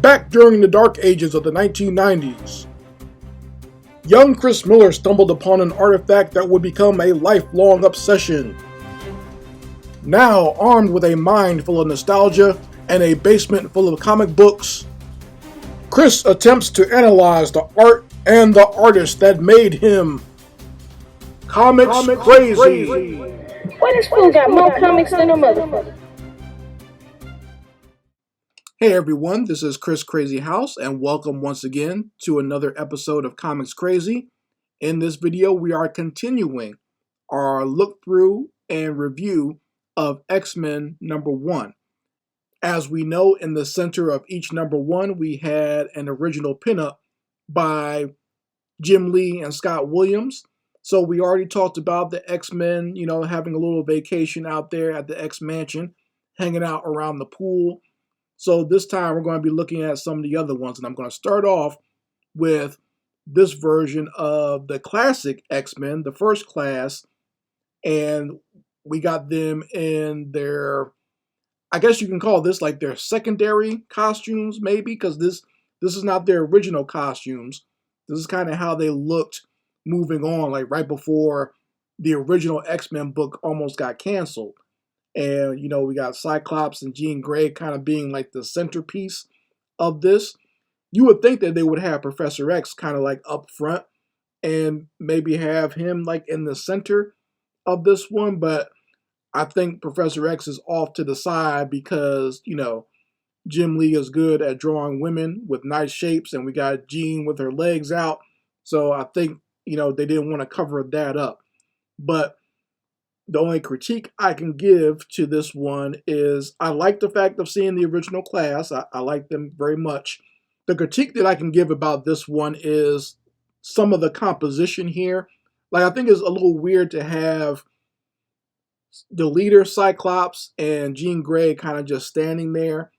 Back during the dark ages of the 1990s, young Chris Miller stumbled upon an artifact that would become a lifelong obsession. Now, armed with a mind full of nostalgia and a basement full of comic books, Chris attempts to analyze the art and the artist that made him comics crazy. Why this fool got more comics than a motherfucker? Hey everyone, this is Chris Crazy House, and welcome once again to another episode of Comics Crazy. In this video, we are continuing our look through and review of X-Men number 1. As we know, in the center of each number 1, we had an original pinup by Jim Lee and Scott Williams. So we already talked about the X-Men, having a little vacation out there at the X-Mansion, hanging out around the pool. So this time we're going to be looking at some of the other ones, and I'm going to start off with this version of the classic X-Men, the first class, and we got them in their, I guess you can call this like their secondary costumes, maybe, because this is not their original costumes. This is kind of how they looked moving on, like right before the original X-Men book almost got canceled. And, we got Cyclops and Jean Grey kind of being like the centerpiece of this. You would think that they would have Professor X kind of like up front and maybe have him like in the center of this one. But I think Professor X is off to the side because, Jim Lee is good at drawing women with nice shapes, and we got Jean with her legs out. So I think, they didn't want to cover that up. But the only critique I can give to this one is I like the fact of seeing the original class. I like them very much. The critique that I can give about this one is some of the composition here. Like, I think it's a little weird to have the leader, Cyclops, and Jean Grey kind of just standing there.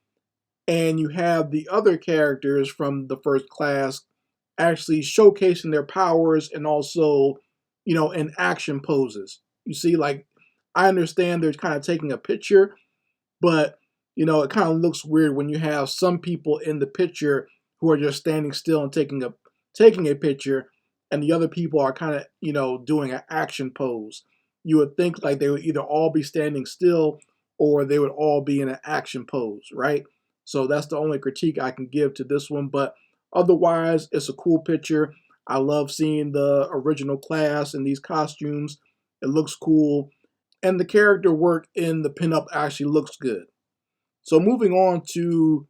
And you have the other characters from the first class actually showcasing their powers and also, in action poses. You see, like, I understand they're kind of taking a picture, but, it kind of looks weird when you have some people in the picture who are just standing still and taking a picture, and the other people are kind of, doing an action pose. You would think like they would either all be standing still or they would all be in an action pose, right? So that's the only critique I can give to this one, but otherwise, it's a cool picture. I love seeing the original class in these costumes. It looks cool. And the character work in the pinup actually looks good. So moving on to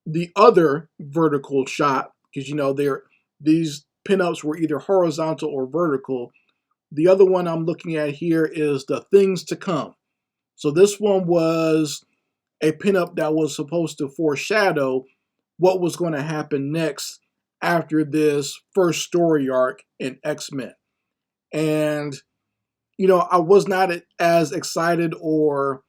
the other vertical shot, because these pinups were either horizontal or vertical. The other one I'm looking at here is the Things to Come. So this one was a pinup that was supposed to foreshadow what was going to happen next after this first story arc in X-Men. And, I was not as excited nor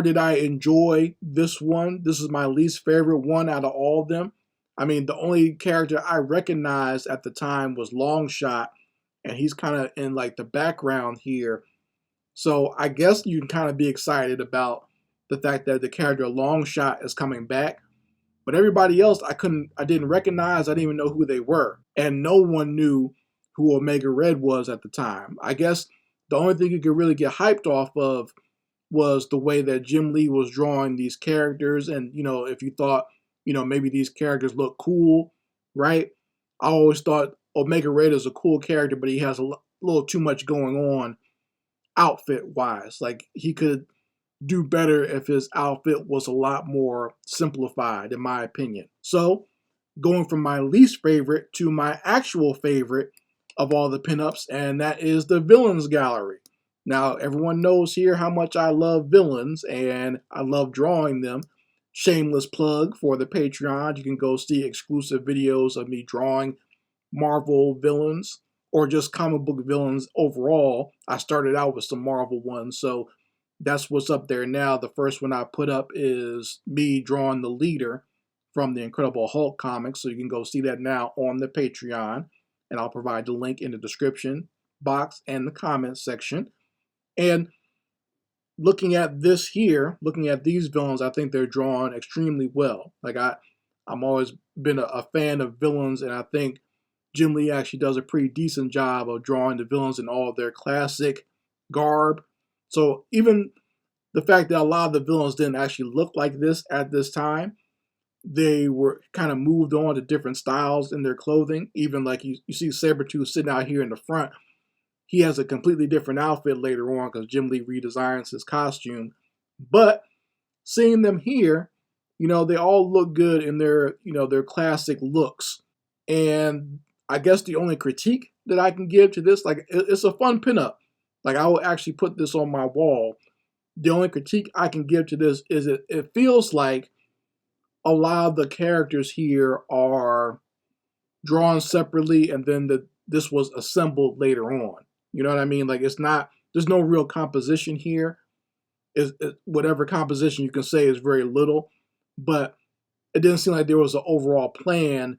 did I enjoy this one. This is my least favorite one out of all of them. I mean, the only character I recognized at the time was Longshot, and he's kind of in like the background here. So I guess you can kind of be excited about the fact that the character Longshot is coming back. But everybody else I didn't recognize. I didn't even know who they were. And no one knew who Omega Red was at the time. I guess the only thing you could really get hyped off of was the way that Jim Lee was drawing these characters. And, if you thought, maybe these characters look cool, right? I always thought Omega Red is a cool character, but he has a little too much going on outfit-wise. Like, he could do better if his outfit was a lot more simplified, in my opinion. So, going from my least favorite to my actual favorite of all the pinups, and that is the Villains Gallery. Now, everyone knows here how much I love villains, and I love drawing them. Shameless plug for the Patreon. You can go see exclusive videos of me drawing Marvel villains, or just comic book villains overall. I started out with some Marvel ones, so that's what's up there now. The first one I put up is me drawing the leader from the Incredible Hulk comics, so you can go see that now on the Patreon, and I'll provide the link in the description box and the comments section. And looking at this here, looking at these villains, I think they're drawn extremely well. Like I'm always been a fan of villains, and I think Jim Lee actually does a pretty decent job of drawing the villains in all of their classic garb. So even the fact that a lot of the villains didn't actually look like this at this time, they were kind of moved on to different styles in their clothing. Even like you see Sabretooth sitting out here in the front. He has a completely different outfit later on because Jim Lee redesigns his costume. But seeing them here, they all look good in their classic looks. And I guess the only critique that I can give to this, like, it's a fun pinup. Like, I will actually put this on my wall. The only critique I can give to this is it feels like a lot of the characters here are drawn separately, and then this was assembled later on. You know what I mean? Like, there's no real composition here. Whatever composition you can say is very little, but it didn't seem like there was an overall plan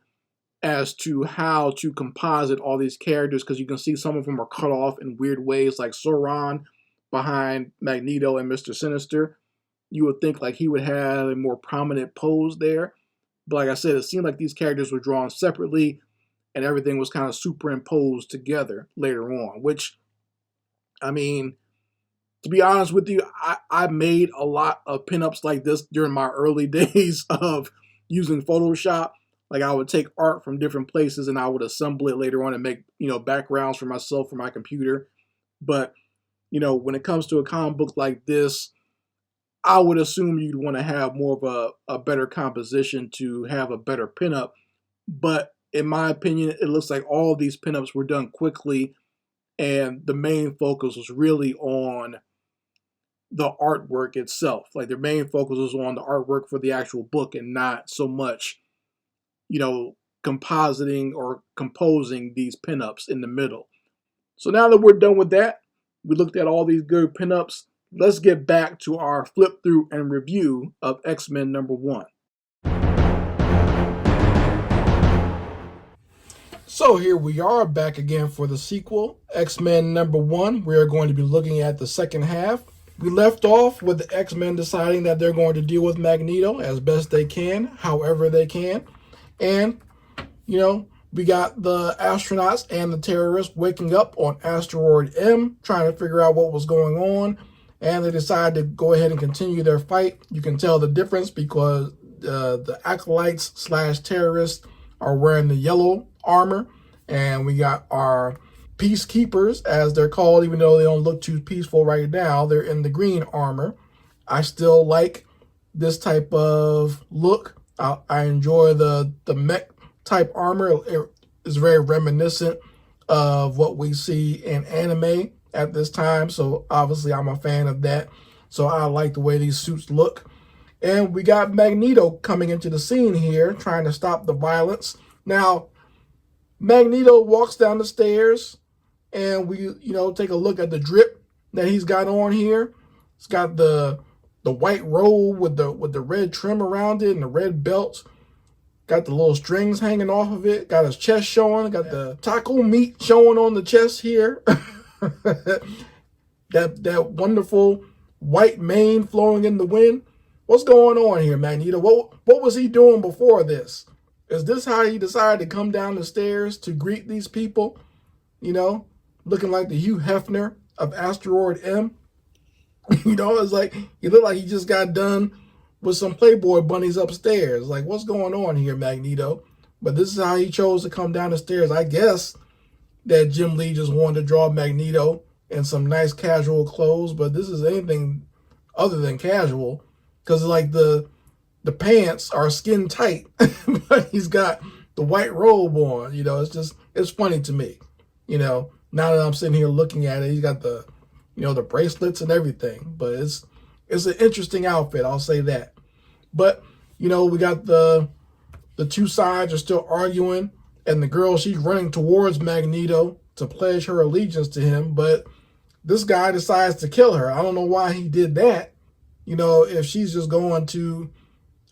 as to how to composite all these characters, because you can see some of them are cut off in weird ways, like Sauron behind Magneto and Mr. Sinister. You would think like he would have a more prominent pose there. But like I said, it seemed like these characters were drawn separately and everything was kind of superimposed together later on, which, I mean, to be honest with you, I made a lot of pinups like this during my early days of using Photoshop. Like, I would take art from different places and I would assemble it later on and make, backgrounds for myself for my computer. But, when it comes to a comic book like this, I would assume you'd want to have more of a better composition to have a better pinup. But in my opinion, it looks like all of these pinups were done quickly, and the main focus was really on the artwork itself. Like, their main focus was on the artwork for the actual book and not so much, compositing or composing these pinups in the middle. So now that we're done with that, we looked at all these good pinups. Let's get back to our flip through and review of X-Men #1. So here we are back again for the sequel, X-Men #1. We are going to be looking at the second half. We left off with the X-Men deciding that they're going to deal with Magneto as best they can, however they can. And, we got the astronauts and the terrorists waking up on Asteroid M, trying to figure out what was going on. And they decided to go ahead and continue their fight. You can tell the difference because the Acolytes / terrorists are wearing the yellow armor. And we got our Peacekeepers, as they're called, even though they don't look too peaceful right now. They're in the green armor. I still like this type of look. I enjoy the mech type armor. It is very reminiscent of what we see in anime at this time. So obviously I'm a fan of that. So I like the way these suits look. And we got Magneto coming into the scene here, trying to stop the violence. Now, Magneto walks down the stairs, and we, take a look at the drip that he's got on here. It's got the white robe with the red trim around it and the red belt. Got the little strings hanging off of it. Got his chest showing. Got the taco meat showing on the chest here. that wonderful white mane flowing in the wind. What's going on here, Magneto? What was he doing before this? Is this how he decided to come down the stairs to greet these people? Looking like the Hugh Hefner of Asteroid M. It's like he looked like he just got done with some Playboy bunnies upstairs. Like, what's going on here, Magneto? But this is how he chose to come down the stairs. I guess that Jim Lee just wanted to draw Magneto in some nice casual clothes, but this is anything other than casual, because like the pants are skin tight, but he's got the white robe on. It's funny to me. Now that I'm sitting here looking at it, he's got the the bracelets and everything, but it's an interesting outfit, I'll say that. But we got the two sides are still arguing, and the girl, she's running towards Magneto to pledge her allegiance to him, but this guy decides to kill her. I don't know why he did that. If she's just going to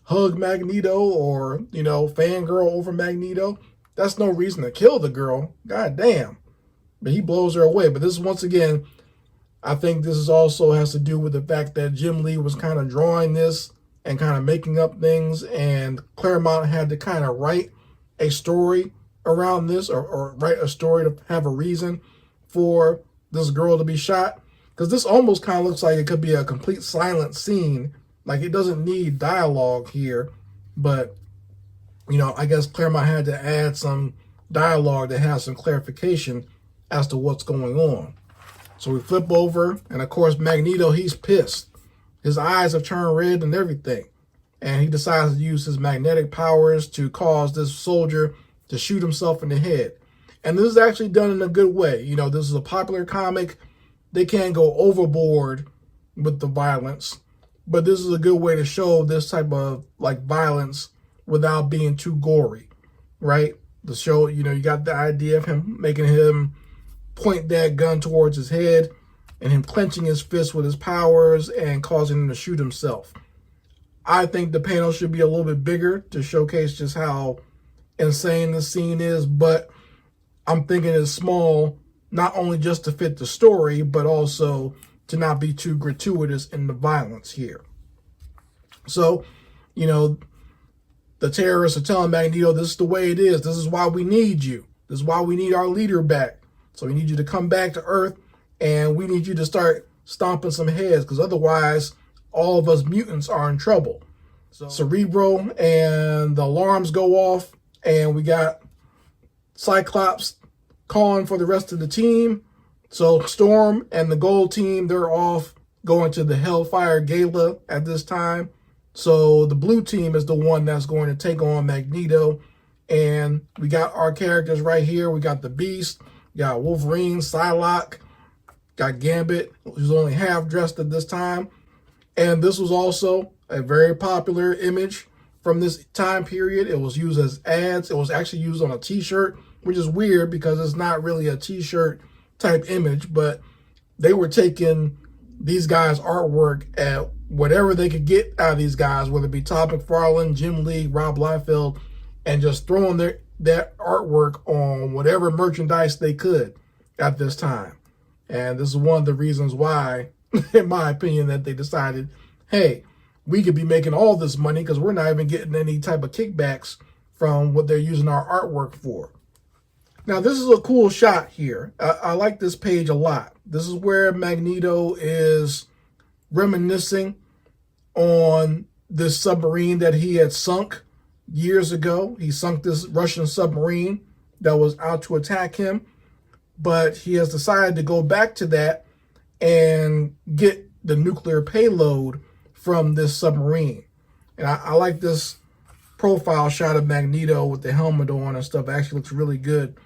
hug Magneto or, fangirl over Magneto, that's no reason to kill the girl. God damn. But he blows her away. But this is, once again, I think this is also has to do with the fact that Jim Lee was kind of drawing this and kind of making up things, and Claremont had to kind of write a story around this, or write a story to have a reason for this girl to be shot. Because this almost kind of looks like it could be a complete silent scene. Like, it doesn't need dialogue here, but, I guess Claremont had to add some dialogue that has some clarification as to what's going on. So we flip over, and of course Magneto, he's pissed. His eyes have turned red and everything. And he decides to use his magnetic powers to cause this soldier to shoot himself in the head. And this is actually done in a good way. This is a popular comic. They can't go overboard with the violence, but this is a good way to show this type of violence without being too gory, right? The show, you got the idea of him making him point that gun towards his head and him clenching his fist with his powers and causing him to shoot himself. I think the panel should be a little bit bigger to showcase just how insane the scene is, but I'm thinking it's small, not only just to fit the story, but also to not be too gratuitous in the violence here. So, the terrorists are telling Magneto, this is the way it is. This is why we need you. This is why we need our leader back. So we need you to come back to Earth, and we need you to start stomping some heads, because otherwise all of us mutants are in trouble. So Cerebro and the alarms go off, and we got Cyclops calling for the rest of the team. So Storm and the Gold team, they're off going to the Hellfire Gala at this time. So the blue team is the one that's going to take on Magneto. And we got our characters right here. We got the Beast, we got Wolverine, Psylocke, got Gambit, who's only half dressed at this time. And this was also a very popular image from this time period. It was used as ads. It was actually used on a t-shirt, which is weird because it's not really a t-shirt type image, but they were taking these guys' artwork at whatever they could get out of these guys, whether it be Todd McFarlane, Jim Lee, Rob Liefeld, and just throwing that artwork on whatever merchandise they could at this time. And this is one of the reasons why, in my opinion, that they decided, hey, we could be making all this money because we're not even getting any type of kickbacks from what they're using our artwork for. Now, this is a cool shot here. I like this page a lot. This is where Magneto is reminiscing on this submarine that he had sunk years ago. He sunk this Russian submarine that was out to attack him, but he has decided to go back to that and get the nuclear payload from this submarine. And I like this profile shot of Magneto with the helmet on and stuff. It actually looks really good.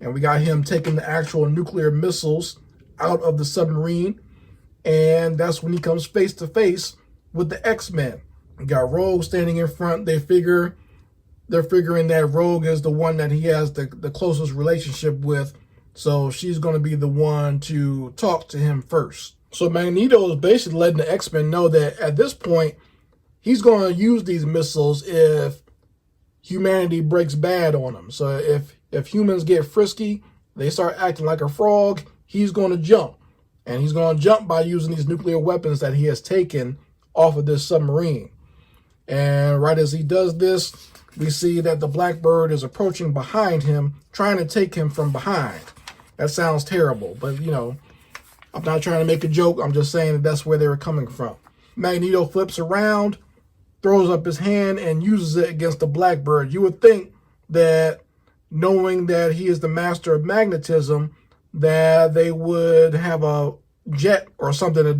And we got him taking the actual nuclear missiles out of the submarine. And that's when he comes face to face with the X-Men. We got Rogue standing in front. They're figuring that Rogue is the one that he has the closest relationship with. So she's going to be the one to talk to him first. So Magneto is basically letting the X-Men know that at this point, he's going to use these missiles if humanity breaks bad on them. So if humans get frisky, they start acting like a frog, he's going to jump. And he's going to jump by using these nuclear weapons that he has taken off of this submarine. And right as he does this, we see that the Blackbird is approaching behind him, trying to take him from behind. That sounds terrible, but I'm not trying to make a joke. I'm just saying that that's where they were coming from. Magneto flips around, throws up his hand, and uses it against the Blackbird. You would think that, knowing that he is the master of magnetism, that they would have a jet or something that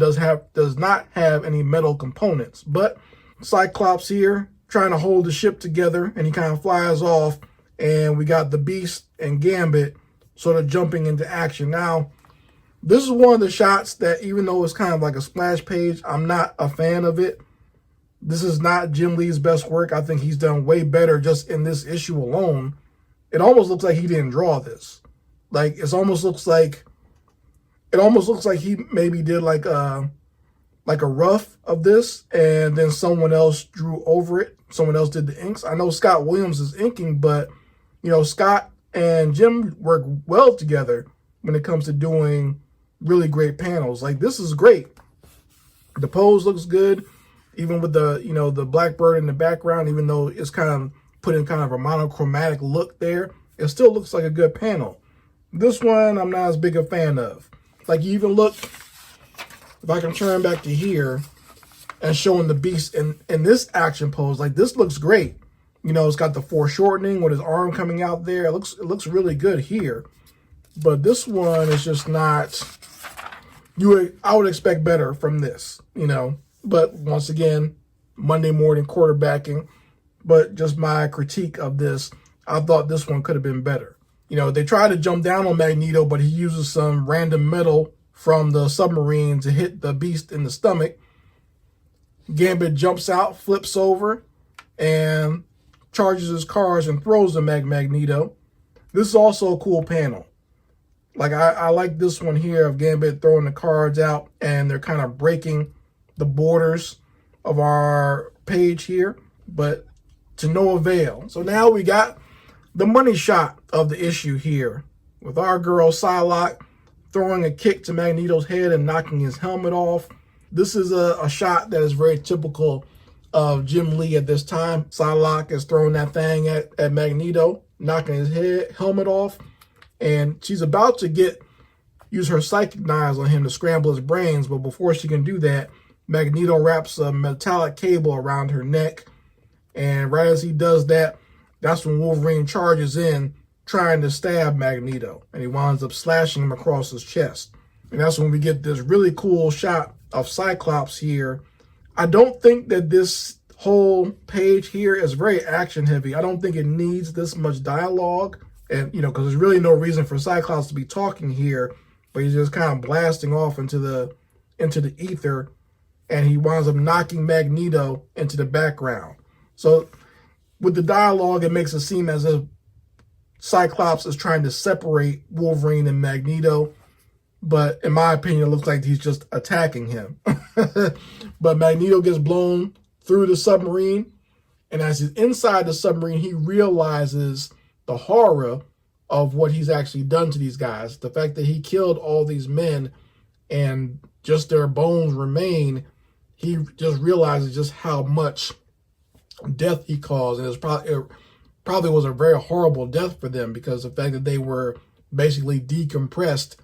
does not have any metal components. But Cyclops here trying to hold the ship together, and he kind of flies off, and we got the Beast and Gambit sort of jumping into action. Now, this is one of the shots that, even though it's kind of like a splash page, I'm not a fan of it. This is not Jim Lee's best work. I think he's done way better just in this issue alone. It almost looks like he didn't draw this. Like, it almost looks like he maybe did like a rough of this, and then someone else drew over it. Someone else did the inks. I know Scott Williams is inking, but Scott and Jim work well together when it comes to doing really great panels. Like, this is great. The pose looks good, even with the, the Blackbird in the background, even though it's kind of put in kind of a monochromatic look there. It still looks like a good panel. This one, I'm not as big a fan of. Like, you even look, if I can turn back to here and showing the Beast in this action pose, like, this looks great. It's got the foreshortening with his arm coming out there. It looks really good here. But this one is just not, I would expect better from this, But once again, Monday morning quarterbacking. But just my critique of this, I thought this one could have been better. They try to jump down on Magneto, but he uses some random metal from the submarine to hit the Beast in the stomach. Gambit jumps out, flips over, and charges his cards and throws them at Magneto. This is also a cool panel. Like, I like this one here of Gambit throwing the cards out, and they're kind of breaking the borders of our page here, but to no avail. So now we got the money shot of the issue here, with our girl Psylocke throwing a kick to Magneto's head and knocking his helmet off. This is a shot that is very typical of Jim Lee at this time. Psylocke is throwing that thing at Magneto, knocking his helmet off, and she's about to use her psychic knives on him to scramble his brains, but before she can do that, Magneto wraps a metallic cable around her neck, and right as he does that, that's when Wolverine charges in, trying to stab Magneto, and he winds up slashing him across his chest. And that's when we get this really cool shot of Cyclops here. I don't think that this whole page here is very action heavy. I don't think it needs this much dialogue, and because there's really no reason for Cyclops to be talking here, but he's just kind of blasting off into the ether, and he winds up knocking Magneto into the background. So with the dialogue, it makes it seem as if Cyclops is trying to separate Wolverine and Magneto, but in my opinion, it looks like he's just attacking him. But Magneto gets blown through the submarine, and as he's inside the submarine, he realizes the horror of what he's actually done to these guys. The fact that he killed all these men and just their bones remain, he just realizes just how much death he caused. And it probably was a very horrible death for them, because the fact that they were basically decompressed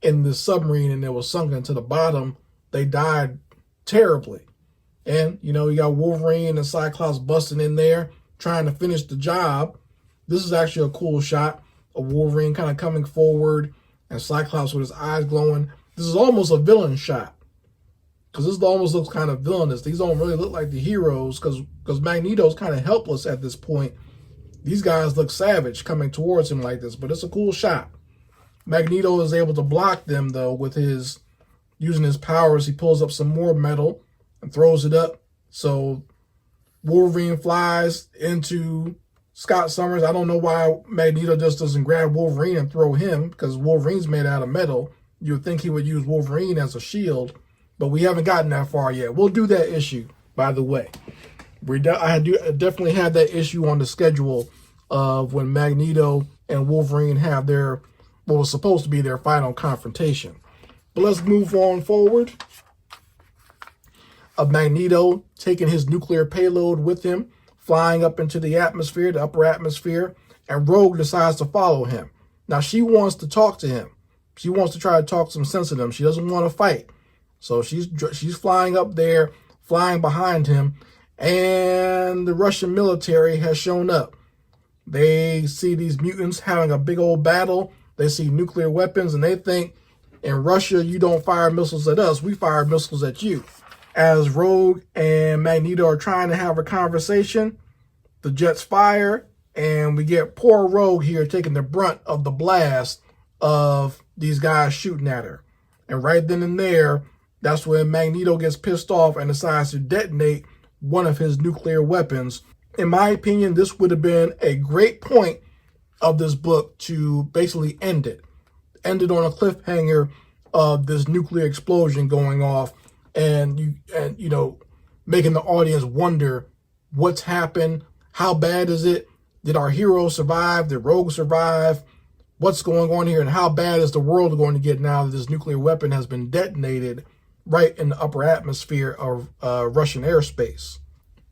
in the submarine and it was sunken to the bottom, they died terribly. And, you got Wolverine and Cyclops busting in there, trying to finish the job. This is actually a cool shot of Wolverine kind of coming forward and Cyclops with his eyes glowing. This is almost a villain shot, because this almost looks kind of villainous. These don't really look like the heroes, because Magneto's kind of helpless at this point. These guys look savage coming towards him like this, but it's a cool shot. Magneto is able to block them, though, with using his powers. He pulls up some more metal and throws it up. So Wolverine flies into Scott Summers. I don't know why Magneto just doesn't grab Wolverine and throw him, because Wolverine's made out of metal. You would think he would use Wolverine as a shield, but we haven't gotten that far yet. We'll do that issue, by the way. I definitely have that issue on the schedule of when Magneto and Wolverine have what was supposed to be their final confrontation. But let's move on forward. Of Magneto taking his nuclear payload with him, flying up into the atmosphere, the upper atmosphere, and Rogue decides to follow him. Now, she wants to talk to him. She wants to try to talk some sense to him. She doesn't want to fight. So she's flying up there, flying behind him, and the Russian military has shown up. They see these mutants having a big old battle. They see nuclear weapons, and they think, in Russia, you don't fire missiles at us. We fire missiles at you. As Rogue and Magneto are trying to have a conversation, the jets fire, and we get poor Rogue here taking the brunt of the blast of these guys shooting at her. And right then and there, that's when Magneto gets pissed off and decides to detonate one of his nuclear weapons. In my opinion, this would have been a great point of this book to basically end it. End it on a cliffhanger of this nuclear explosion going off, and making the audience wonder what's happened, how bad is it, did our hero survive, did Rogue survive, what's going on here and how bad is the world going to get now that this nuclear weapon has been detonated right in the upper atmosphere of Russian airspace.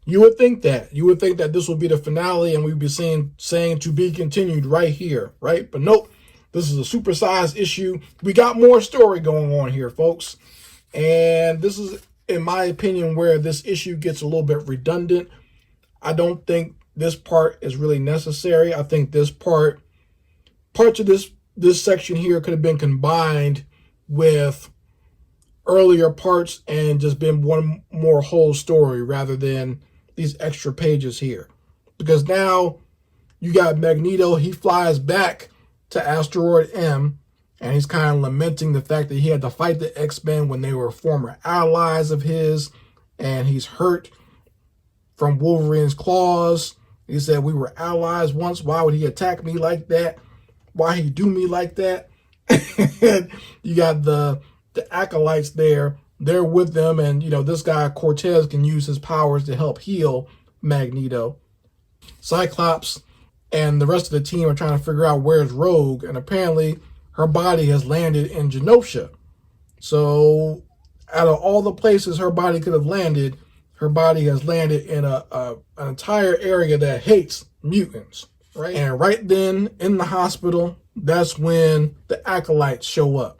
You would think that. You would think that this would be the finale and we'd be saying to be continued right here, right? But nope, this is a supersized issue. We got more story going on here, folks. And this is, in my opinion, where this issue gets a little bit redundant. I don't think this part is really necessary. I think this parts of this section here could have been combined with earlier parts and just been one more whole story rather than these extra pages here. Because now you got Magneto, he flies back to Asteroid M, and he's kind of lamenting the fact that he had to fight the X-Men when they were former allies of his, and he's hurt from Wolverine's claws. He said, we were allies once. Why would he attack me like that? Why he do me like that? And you got the Acolytes there. They're with them, and this guy Cortez can use his powers to help heal Magneto. Cyclops and the rest of the team are trying to figure out where's Rogue, and apparently her body has landed in Genosha. So out of all the places her body could have landed, her body has landed in an entire area that hates mutants, right? And right then in the hospital, that's when the Acolytes show up.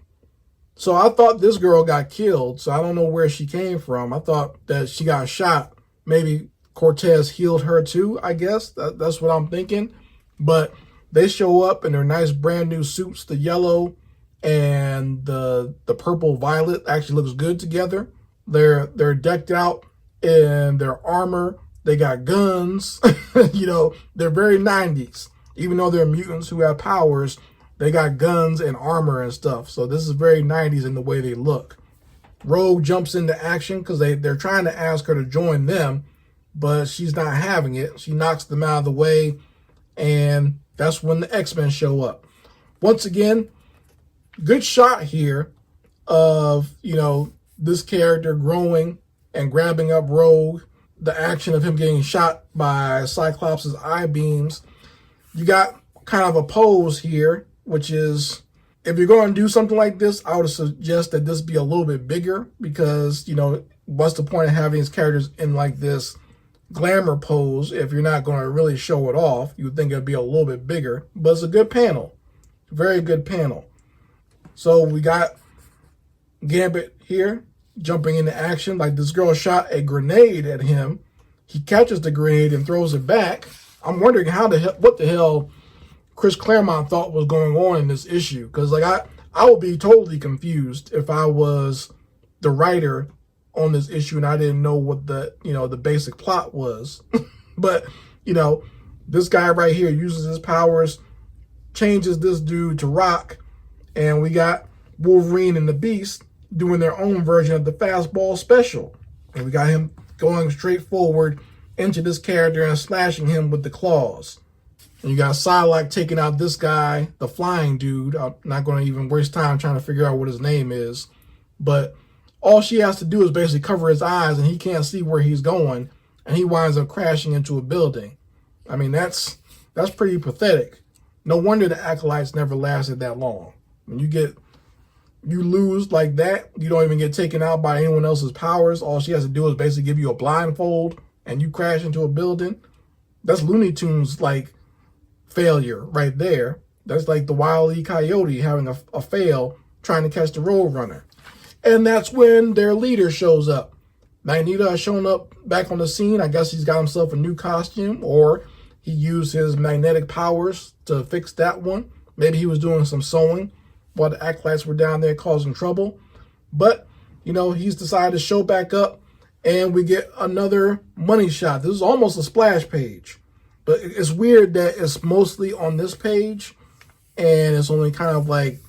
So I thought this girl got killed, so I don't know where she came from. I thought that she got shot. Maybe Cortez healed her too, I guess. That's what I'm thinking. But they show up in their nice brand new suits. The yellow and the purple violet actually looks good together. They're decked out in their armor. They got guns. They're very 90s. Even though they're mutants who have powers, they got guns and armor and stuff. So this is very 90s in the way they look. Rogue jumps into action because they're trying to ask her to join them, but she's not having it. She knocks them out of the way, and that's when the X-Men show up. Once again, good shot here of, this character growing and grabbing up Rogue. The action of him getting shot by Cyclops' eye beams. You got kind of a pose here, which is, if you're going to do something like this, I would suggest that this be a little bit bigger because, what's the point of having these characters in like this glamour pose if you're not going to really show it off? You would think it'd be a little bit bigger, but it's a good panel. Very good panel. So we got Gambit here jumping into action. Like, this girl shot a grenade at him. He catches the grenade and throws it back. I'm wondering what the hell Chris Claremont thought was going on in this issue, because I would be totally confused if I was the writer on this issue and I didn't know what the basic plot was. But this guy right here uses his powers, changes this dude to rock, and we got Wolverine and the Beast doing their own version of the fastball special, and we got him going straight forward into this character and slashing him with the claws. And you got Psylocke taking out this guy, the flying dude. I'm not going to even waste time trying to figure out what his name is. But all she has to do is basically cover his eyes and he can't see where he's going. And he winds up crashing into a building. I mean, that's pretty pathetic. No wonder the Acolytes never lasted that long. When you lose like that, you don't even get taken out by anyone else's powers. All she has to do is basically give you a blindfold and you crash into a building. That's Looney Tunes like failure right there. That's like the Wile E. Coyote having a fail trying to catch the Roadrunner. And that's when their leader shows up. Magneto has shown up back on the scene. I guess he's got himself a new costume, or he used his magnetic powers to fix that one. Maybe he was doing some sewing while the Acolytes were down there causing trouble. But, he's decided to show back up, and we get another money shot. This is almost a splash page. But it's weird that it's mostly on this page, and it's only kind of like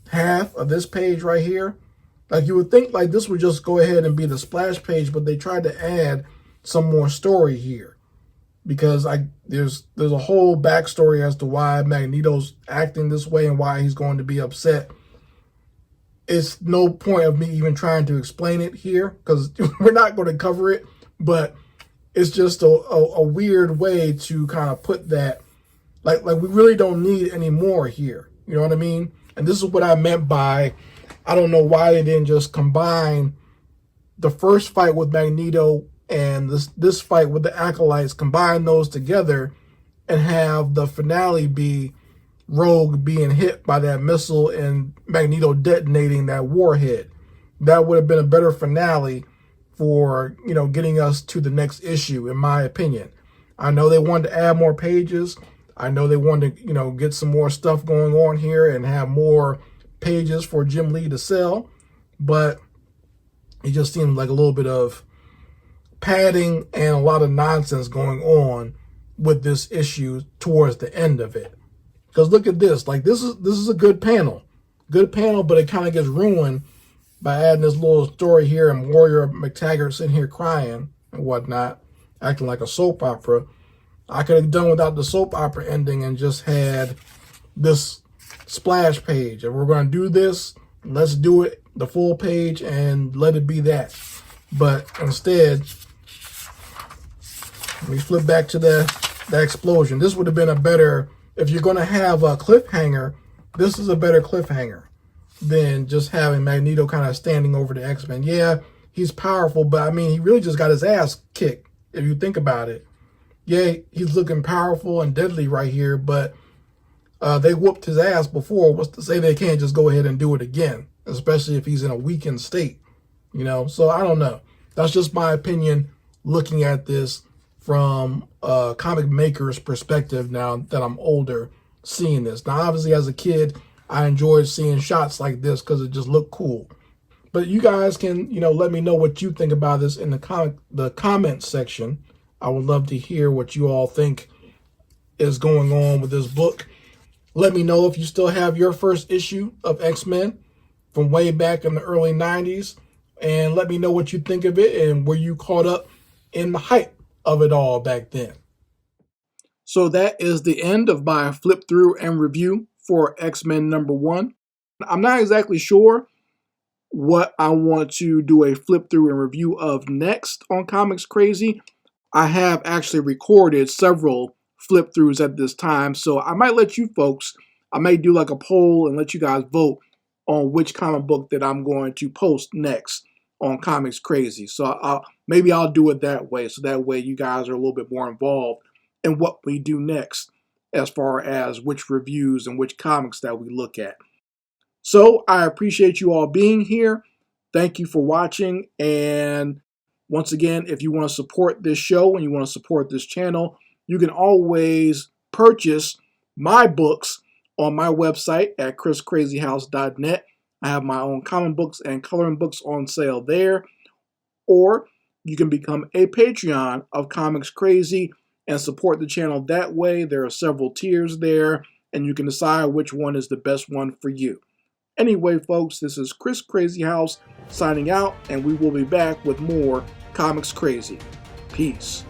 half of this page right here. Like, you would think like this would just go ahead and be the splash page, but they tried to add some more story here. Because there's a whole backstory as to why Magneto's acting this way and why he's going to be upset. It's no point of me even trying to explain it here, because we're not going to cover it, but it's just a weird way to kind of put that Like we really don't need any more here. You know what I mean? And this is what I meant by, I don't know why they didn't just combine the first fight with Magneto and this fight with the Acolytes, combine those together and have the finale be Rogue being hit by that missile and Magneto detonating that warhead. That would have been a better finale for, you know, getting us to the next issue, in my opinion. I know they wanted to add more pages. I know they wanted to, you know, get some more stuff going on here and have more pages for Jim Lee to sell, but it just seemed like a little bit of padding and a lot of nonsense going on with this issue towards the end of it. Because look at this, like this is a good panel, but it kind of gets ruined by adding this little story here and Warrior McTaggart sitting here crying and whatnot, acting like a soap opera. I could have done without the soap opera ending and just had this splash page. If we're going to do this, let's do it the full page and let it be that. But instead, we flip back to the explosion. This would have been a better, if you're going to have a cliffhanger, this is a better cliffhanger than just having Magneto kind of standing over the X-Men. Yeah, he's powerful, but I mean, he really just got his ass kicked, if you think about it. Yeah, he's looking powerful and deadly right here, but they whooped his ass before. What's to say they can't just go ahead and do it again, especially if he's in a weakened state, you know? So I don't know. That's just my opinion looking at this from a comic maker's perspective now that I'm older, seeing this. Now, obviously, as a kid, I enjoyed seeing shots like this because it just looked cool. But you guys can, you know, let me know what you think about this in the comments section. I would love to hear what you all think is going on with this book. Let me know if you still have your first issue of X-Men from way back in the early 90s. And let me know what you think of it and were you caught up in the hype of it all back then. So that is the end of my flip through and review for X-Men #1. I'm not exactly sure what I want to do a flip through and review of next on Comics Crazy. I have actually recorded several flip throughs at this time, so I might let you folks, I may do like a poll and let you guys vote on which comic book that I'm going to post next on Comics Crazy. So maybe I'll do it that way, so that way you guys are a little bit more involved in what we do next as far as which reviews and which comics that we look at. So I appreciate you all being here. Thank you for watching. And once again, if you want to support this show and you want to support this channel, you can always purchase my books on my website at chriscrazyhouse.net. I have my own comic books and coloring books on sale there. Or you can become a Patreon of Comics Crazy and support the channel that way. There are several tiers there, and you can decide which one is the best one for you. Anyway, folks, this is Chris Crazy House signing out, and we will be back with more Comics Crazy. Peace.